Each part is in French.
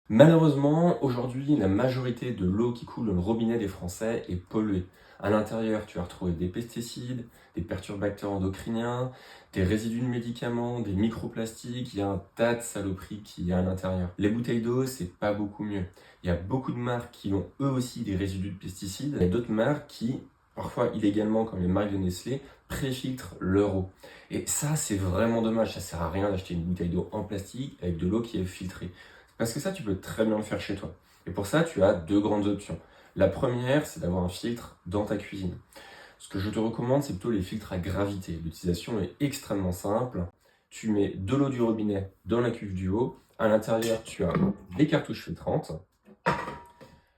Malheureusement, aujourd'hui, la majorité de l'eau qui coule dans le robinet des Français est polluée. À l'intérieur, tu vas retrouver des pesticides, des perturbateurs endocriniens, des résidus de médicaments, des microplastiques, il y a un tas de saloperies qui est à l'intérieur. Les bouteilles d'eau, c'est pas beaucoup mieux. Il y a beaucoup de marques qui ont eux aussi des résidus de pesticides. Il y a d'autres marques qui, parfois illégalement, comme les marques de Nestlé, préfiltrent leur eau. Et ça, c'est vraiment dommage. Ça sert à rien d'acheter une bouteille d'eau en plastique avec de l'eau qui est filtrée. Parce que ça, tu peux très bien le faire chez toi. Et pour ça, tu as deux grandes options. La première, c'est d'avoir un filtre dans ta cuisine. Ce que je te recommande, c'est plutôt les filtres à gravité. L'utilisation est extrêmement simple. Tu mets de l'eau du robinet dans la cuve du haut. À l'intérieur, tu as des cartouches filtrantes.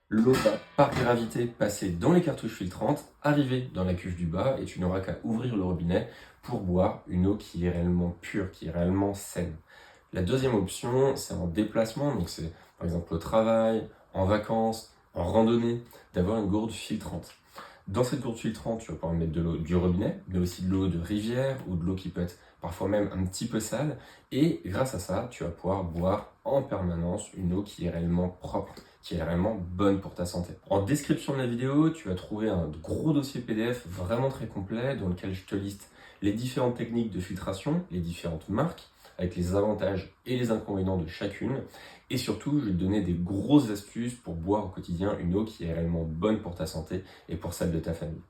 L'eau va par gravité passer dans les cartouches filtrantes, arriver dans la cuve du bas, et tu n'auras qu'à ouvrir le robinet pour boire une eau qui est réellement pure, qui est réellement saine. La deuxième option, c'est en déplacement, donc c'est par exemple au travail, en vacances, en randonnée, d'avoir une gourde filtrante. Dans cette gourde filtrante, tu vas pouvoir mettre de l'eau du robinet, mais aussi de l'eau de rivière ou de l'eau qui peut être parfois même un petit peu sale. Et grâce à ça, tu vas pouvoir boire en permanence une eau qui est réellement propre, qui est réellement bonne pour ta santé. En description de la vidéo, tu vas trouver un gros dossier PDF vraiment très complet dans lequel je te liste les différentes techniques de filtration, les différentes marques, avec les avantages et les inconvénients de chacune. Et surtout, je vais te donner des grosses astuces pour boire au quotidien une eau qui est réellement bonne pour ta santé et pour celle de ta famille.